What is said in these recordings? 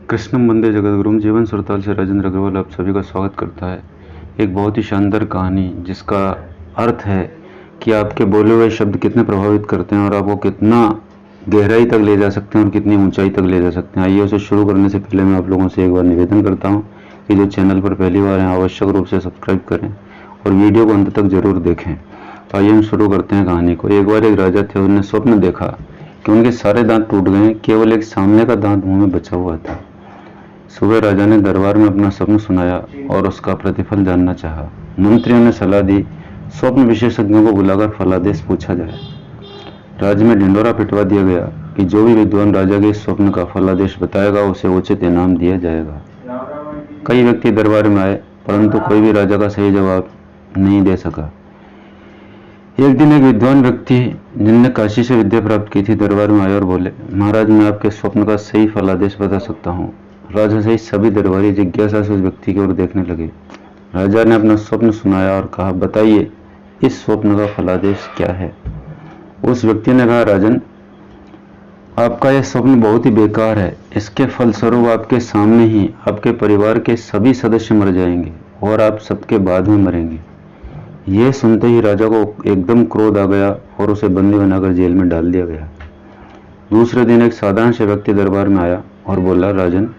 कृष्णम वंदे जगद्गुरुम। जीवन सुरताल से राजेंद्र अग्रवाल आप सभी का स्वागत करता है। एक बहुत ही शानदार कहानी जिसका अर्थ है कि आपके बोले हुए शब्द कितने प्रभावित करते हैं और आपको कितना गहराई तक ले जा सकते हैं और कितनी ऊंचाई तक ले जा सकते हैं। आइए उसे शुरू करने से पहले मैं आप लोगों से एक बार निवेदन करता हूं कि जो चैनल पर पहली बार हैं आवश्यक रूप से सब्सक्राइब करें और वीडियो को अंत तक जरूर देखें। तो आइए हम शुरू करते हैं कहानी को। एक बार एक राजा थे, उन्होंने स्वप्न देखा कि उनके सारे दांत टूट गए, केवल एक सामने का दांत मुंह में बचा हुआ था। सुबह राजा ने दरबार में अपना स्वप्न सुनाया और उसका प्रतिफल जानना चाहा। मंत्रियों ने सलाह दी, स्वप्न विशेषज्ञों को बुलाकर फलादेश पूछा जाए। राज्य में ढिंडोरा पिटवा दिया गया कि जो भी विद्वान राजा के स्वप्न का फलादेश बताएगा उसे उचित इनाम दिया जाएगा। कई व्यक्ति दरबार में आए, परंतु कोई भी राजा का सही जवाब नहीं दे सका। एक दिन एक विद्वान व्यक्ति जिनने काशी से विद्या प्राप्त की थी दरबार में आए और बोले, महाराज मैं आपके स्वप्न का सही फलादेश बता सकता हूँ। राजा सहित सभी दरबारी जिज्ञासा से उस व्यक्ति की ओर देखने लगे। राजा ने अपना स्वप्न सुनाया और कहा, बताइए इस स्वप्न का फलादेश क्या है। उस व्यक्ति ने कहा, राजन आपका यह स्वप्न बहुत ही बेकार है। इसके फलस्वरूप आपके सामने ही आपके परिवार के सभी सदस्य मर जाएंगे और आप सबके बाद में मरेंगे। यह सुनते ही राजा को एकदम क्रोध आ गया और उसे बंदी बनाकर जेल में डाल दिया गया। दूसरे दिन एक साधारण से व्यक्ति दरबार में आया और बोला, राजन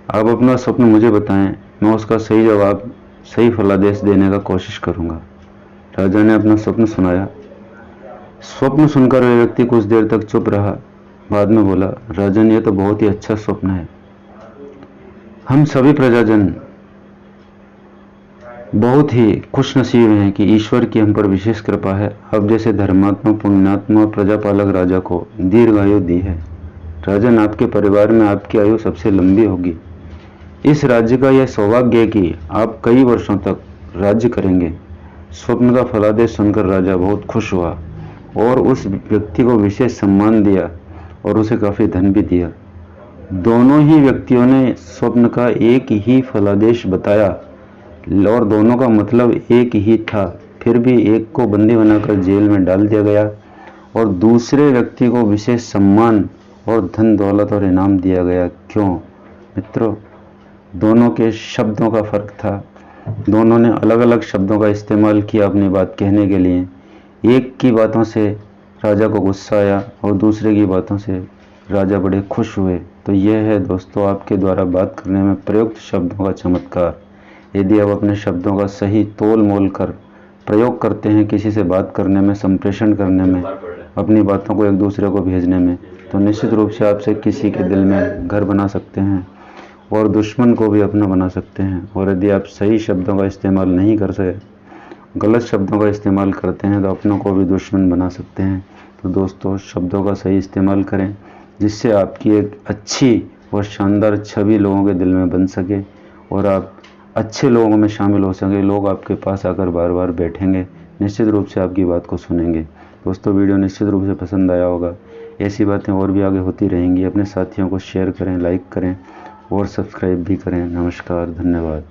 आप अपना स्वप्न मुझे बताएं, मैं उसका सही जवाब सही फलादेश देने का कोशिश करूंगा। राजा ने अपना स्वप्न सुनाया। स्वप्न सुनकर वह व्यक्ति कुछ देर तक चुप रहा, बाद में बोला, राजन ये तो बहुत ही अच्छा स्वप्न है। हम सभी प्रजाजन बहुत ही खुश नसीब हैं कि ईश्वर की हम पर विशेष कृपा है। अब जैसे धर्मात्मा पुण्यात्मा और प्रजापालक राजा को दीर्घायु दी है। राजन आपके परिवार में आपकी आयु सबसे लंबी होगी। इस राज्य का यह सौभाग्य है कि आप कई वर्षों तक राज्य करेंगे। स्वप्न का फलादेश सुनकर राजा बहुत खुश हुआ और उस व्यक्ति को विशेष सम्मान दिया और उसे काफी धन भी दिया। दोनों ही व्यक्तियों ने स्वप्न का एक ही फलादेश बताया और दोनों का मतलब एक ही था। फिर भी एक को बंदी बनाकर जेल में डाल दिया गया और दूसरे व्यक्ति को विशेष सम्मान और धन दौलत और इनाम दिया गया। क्यों मित्रों? दोनों के शब्दों का फर्क था। दोनों ने अलग अलग शब्दों का इस्तेमाल किया अपनी बात कहने के लिए। एक की बातों से राजा को गुस्सा आया और दूसरे की बातों से राजा बड़े खुश हुए। तो यह है दोस्तों आपके द्वारा बात करने में प्रयुक्त शब्दों का चमत्कार। यदि आप अपने शब्दों का सही तोल मोल कर प्रयोग करते हैं किसी से बात करने में, संप्रेषण करने में, अपनी बातों को एक दूसरे को भेजने में, तो निश्चित रूप से आपसे किसी के दिल में घर बना सकते हैं और दुश्मन को भी अपना बना सकते हैं। और यदि आप सही शब्दों का इस्तेमाल नहीं कर सके, गलत शब्दों का इस्तेमाल करते हैं, तो अपनों को भी दुश्मन बना सकते हैं। तो दोस्तों शब्दों का सही इस्तेमाल करें जिससे आपकी एक अच्छी और शानदार छवि लोगों के दिल में बन सके और आप अच्छे लोगों में शामिल हो सके। लोग आपके पास आकर बार बार बैठेंगे, निश्चित रूप से आपकी बात को सुनेंगे। दोस्तों वीडियो निश्चित रूप से पसंद आया होगा। ऐसी बातें और भी आगे होती रहेंगी। अपने साथियों को शेयर करें, लाइक करें और सब्सक्राइब भी करें। नमस्कार, धन्यवाद।